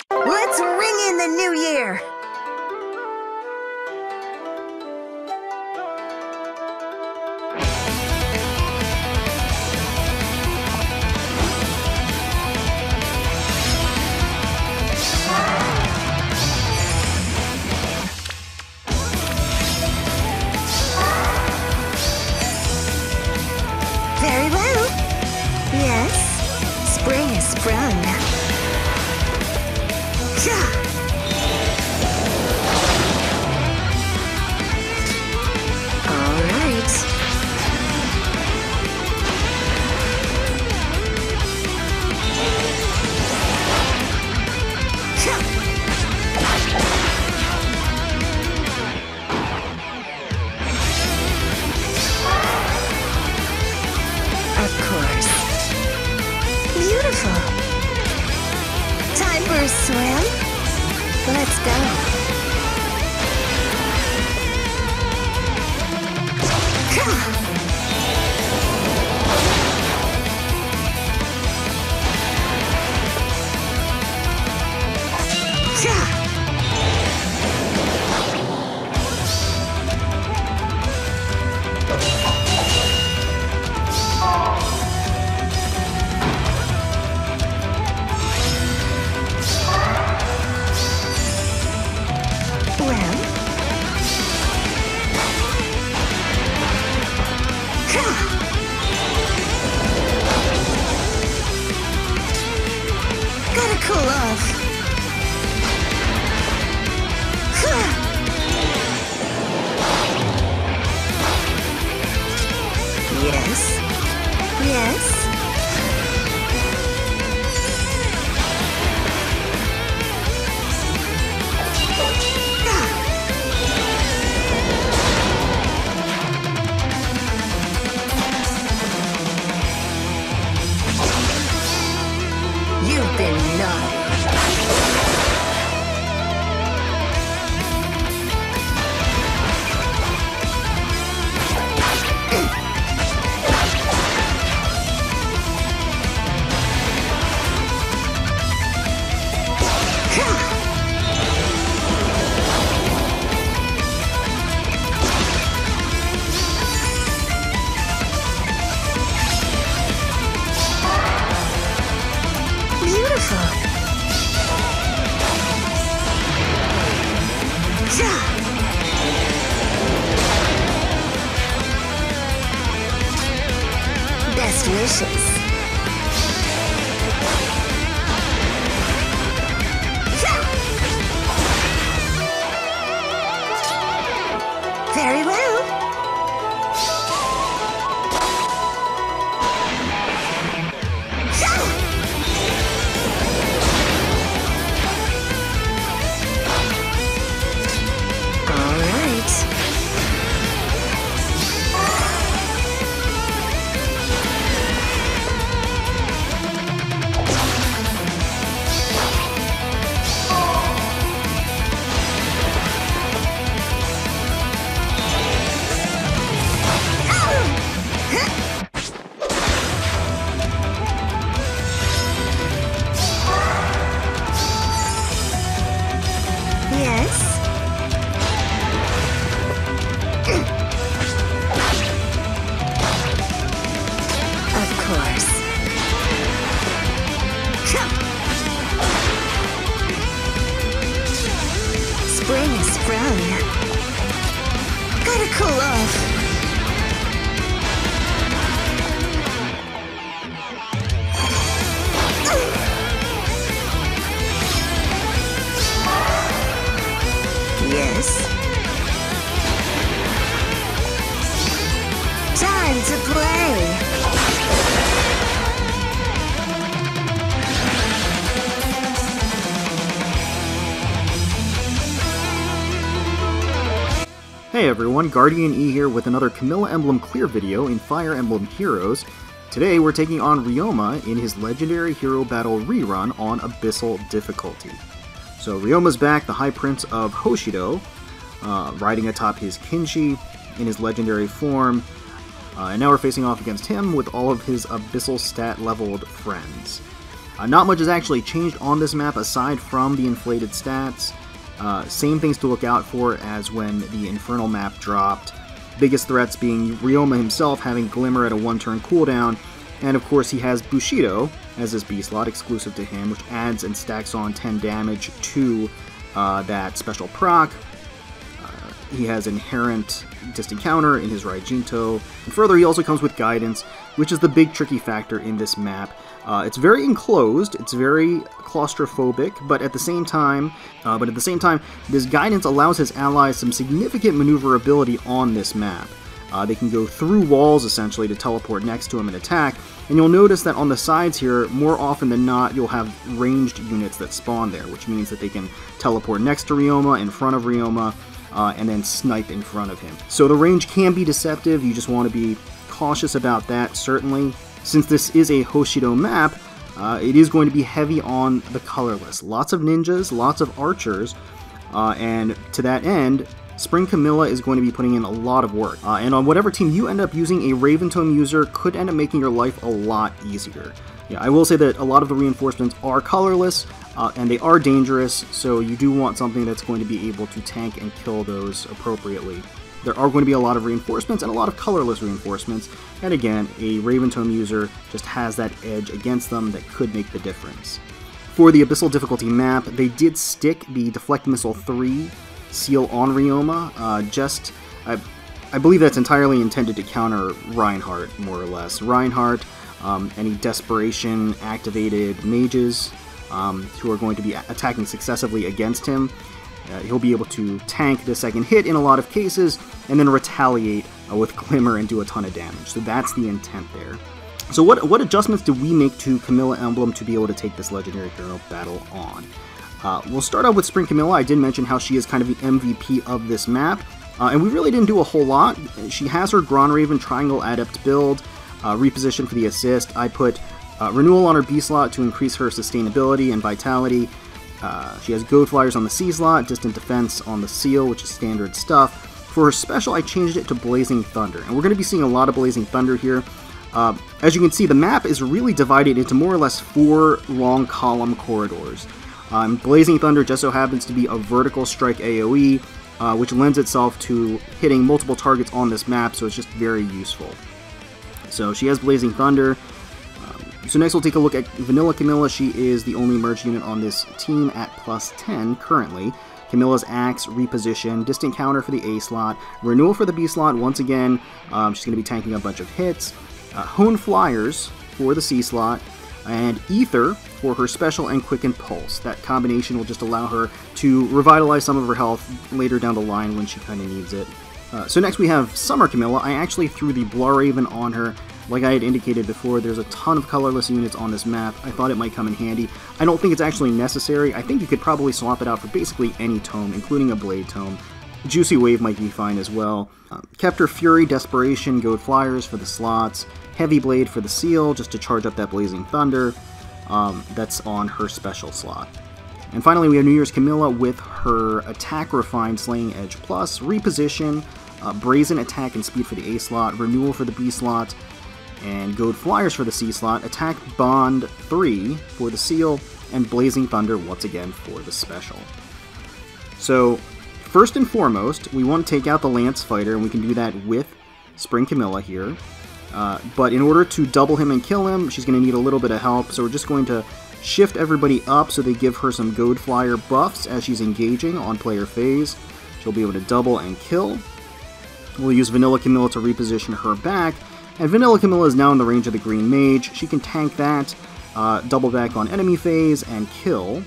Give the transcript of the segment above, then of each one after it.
Let's ring in the new year! Very well. Yes, spring has sprung. All right. Of course. Beautiful. Time for a swim? Let's go. Gotta cool off. Yes. Yes. You've been naughty. Best wishes. Very well. All right. Yes. Of course. Spring has sprung. Gotta cool off. Yes. Time to play. Hey everyone, GuardianE here with another Camilla Emblem clear video in Fire Emblem Heroes. Today we're taking on Ryoma in his Legendary Hero Battle rerun on Abyssal difficulty. So Ryoma's back, the High Prince of Hoshido, riding atop his Kinshi in his legendary form, and now we're facing off against him with all of his Abyssal stat leveled friends. Not much has actually changed on this map aside from the inflated stats. Same things to look out for as when the Infernal map dropped. Biggest threats being Ryoma himself having Glimmer at a 1-turn cooldown, and of course he has Bushido as his B-slot exclusive to him, which adds and stacks on 10 damage to that special proc. He has inherent distant counter in his Raijinto, and further he also comes with guidance, which is the big tricky factor in this map. It's very enclosed, it's very claustrophobic, but at the same time, this guidance allows his allies some significant maneuverability on this map. They can go through walls essentially to teleport next to him and attack, and you'll notice that on the sides here, more often than not, you'll have ranged units that spawn there, which means that they can teleport next to Ryoma, in front of Ryoma, and then snipe in front of him. So the range can be deceptive, you just want to be cautious about that, certainly. Since this is a Hoshido map, it is going to be heavy on the colorless. Lots of ninjas, lots of archers, and to that end, Spring Camilla is going to be putting in a lot of work. And on whatever team you end up using, a Raven Tome user could end up making your life a lot easier. Yeah, I will say that a lot of the reinforcements are colorless, and they are dangerous, so you do want something that's going to be able to tank and kill those appropriately. There are going to be a lot of reinforcements and a lot of colorless reinforcements, and again, a Raven Tome user just has that edge against them that could make the difference. For the Abyssal difficulty map, they did stick the Deflect Missile 3 seal on Ryoma, I believe that's entirely intended to counter Reinhardt, more or less. Reinhardt, any Desperation activated mages who are going to be attacking successively against him, he'll be able to tank the second hit in a lot of cases, and then retaliate with Glimmer and do a ton of damage. So that's the intent there. So what adjustments did we make to Camilla Emblem to be able to take this legendary hero battle on? We'll start out with Spring Camilla. I did mention how she is kind of the MVP of this map, and we really didn't do a whole lot. She has her Gronraven Triangle Adept build, reposition for the assist. I put Renewal on her B slot to increase her sustainability and vitality. She has Goad Flyers on the C slot, Distant Defense on the Seal, which is standard stuff. For her special, I changed it to Blazing Thunder, and we're going to be seeing a lot of Blazing Thunder here. As you can see, the map is really divided into more or less 4 long column corridors. Blazing Thunder just so happens to be a vertical strike AoE, which lends itself to hitting multiple targets on this map, so it's just very useful. So she has Blazing Thunder. So next we'll take a look at Vanilla Camilla. She is the only merged unit on this team at +10 currently. Camilla's Axe, Reposition, Distant Counter for the A slot, Renewal for the B slot. Once again, she's going to be tanking a bunch of hits. Hone Flyers for the C slot, and Ether for her special and Quicken Pulse. That combination will just allow her to revitalize some of her health later down the line when she kind of needs it. So next we have Summer Camilla. I actually threw the Blaraven on her. Like I had indicated before, there's a ton of colorless units on this map. I thought it might come in handy. I don't think it's actually necessary. I think you could probably swap it out for basically any tome, including a Blade Tome. Juicy Wave might be fine as well. Kept her Fury, Desperation, Goad Flyers for the slots, Heavy Blade for the Seal, just to charge up that Blazing Thunder. That's on her special slot. And finally, we have New Year's Camilla with her Attack Refined Slaying Edge Plus, Reposition, Brazen Attack and Speed for the A slot, Renewal for the B slot, and Goad Flyers for the C slot, Attack Bond 3 for the Seal, and Blazing Thunder once again for the special. So, first and foremost, we want to take out the Lance Fighter, and we can do that with Spring Camilla here. But in order to double him and kill him, she's going to need a little bit of help, so we're just going to shift everybody up so they give her some Goad Flyer buffs as she's engaging on player phase. She'll be able to double and kill. We'll use Vanilla Camilla to reposition her back, and Vanilla Camilla is now in the range of the Green Mage. She can tank that, double back on enemy phase, and kill.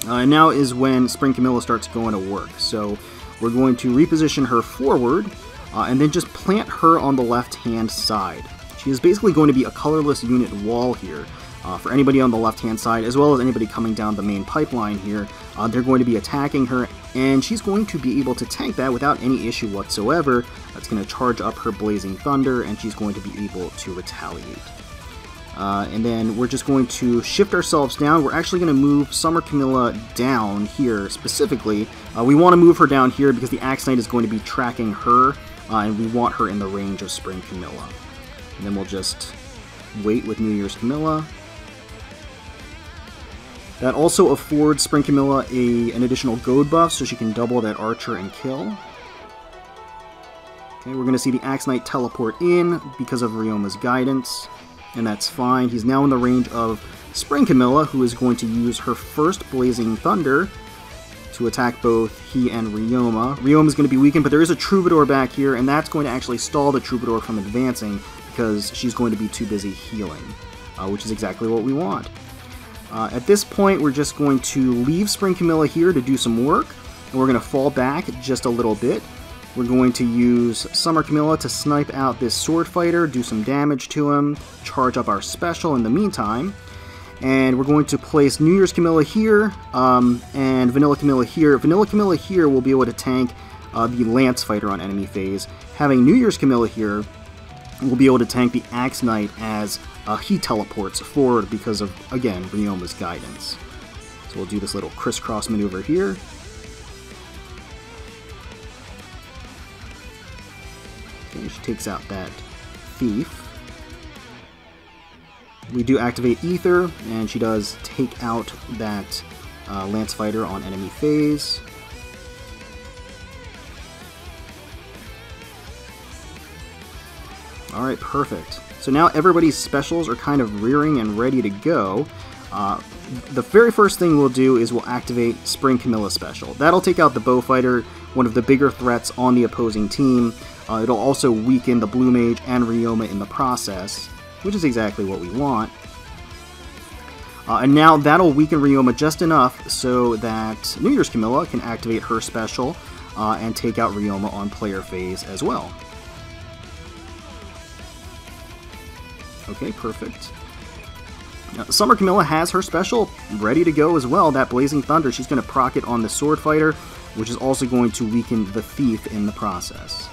And now is when Spring Camilla starts going to work. So we're going to reposition her forward, and then just plant her on the left-hand side. She is basically going to be a colorless unit wall here. For anybody on the left-hand side, as well as anybody coming down the main pipeline here, they're going to be attacking her, and she's going to be able to tank that without any issue whatsoever. That's going to charge up her Blazing Thunder, and she's going to be able to retaliate. And then we're just going to shift ourselves down. We're actually going to move Summer Camilla down here specifically. We want to move her down here because the Axe Knight is going to be tracking her, and we want her in the range of Spring Camilla. And then we'll just wait with New Year's Camilla. That also affords Spring Camilla an additional goad buff, so she can double that archer and kill. Okay, we're going to see the Axe Knight teleport in because of Ryoma's guidance, and that's fine. He's now in the range of Spring Camilla, who is going to use her first Blazing Thunder to attack both he and Ryoma. Ryoma's going to be weakened, but there is a Troubadour back here, and that's going to actually stall the Troubadour from advancing because she's going to be too busy healing, which is exactly what we want. At this point, we're just going to leave Spring Camilla here to do some work, and we're going to fall back just a little bit. We're going to use Summer Camilla to snipe out this Sword Fighter, do some damage to him, charge up our special in the meantime. And we're going to place New Year's Camilla here, and Vanilla Camilla here. Vanilla Camilla here will be able to tank the Lance Fighter on enemy phase. Having New Year's Camilla here will be able to tank the Axe Knight as he teleports forward because of, again, Ryoma's guidance. So we'll do this little crisscross maneuver here. Okay, she takes out that thief. We do activate Ether, and she does take out that Lance Fighter on enemy phase. Alright, perfect. So now everybody's specials are kind of rearing and ready to go. The very first thing we'll do is we'll activate Spring Camilla special. That'll take out the Bow Fighter, one of the bigger threats on the opposing team. It'll also weaken the Blue Mage and Ryoma in the process, which is exactly what we want. And now that'll weaken Ryoma just enough so that New Year's Camilla can activate her special and take out Ryoma on player phase as well. Okay, perfect. Now, Summer Camilla has her special ready to go as well. That Blazing Thunder, she's going to proc it on the Sword Fighter, which is also going to weaken the Thief in the process.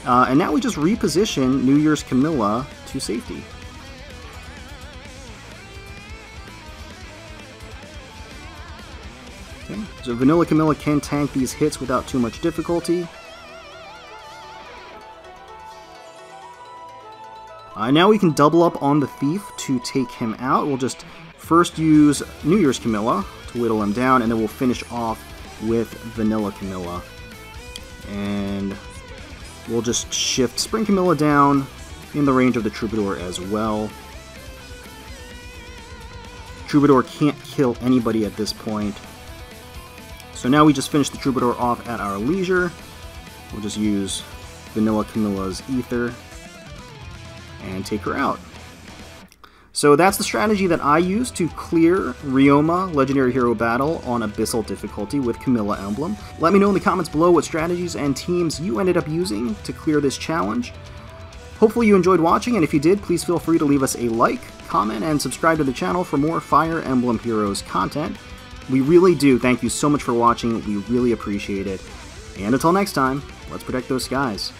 And now we just reposition New Year's Camilla to safety. Okay, so Vanilla Camilla can tank these hits without too much difficulty. Now we can double up on the Thief to take him out. We'll just first use New Year's Camilla to whittle him down, and then we'll finish off with Vanilla Camilla. And we'll just shift Spring Camilla down in the range of the Troubadour as well. Troubadour can't kill anybody at this point. So now we just finish the Troubadour off at our leisure. We'll just use Vanilla Camilla's Ether and take her out. So that's the strategy that I used to clear Ryoma Legendary Hero Battle on Abyssal difficulty with Camilla Emblem. Let me know in the comments below what strategies and teams you ended up using to clear this challenge. Hopefully you enjoyed watching, and if you did, please feel free to leave us a like, comment, and subscribe to the channel for more Fire Emblem Heroes content. We really do thank you so much for watching, we really appreciate it. And until next time, let's protect those skies.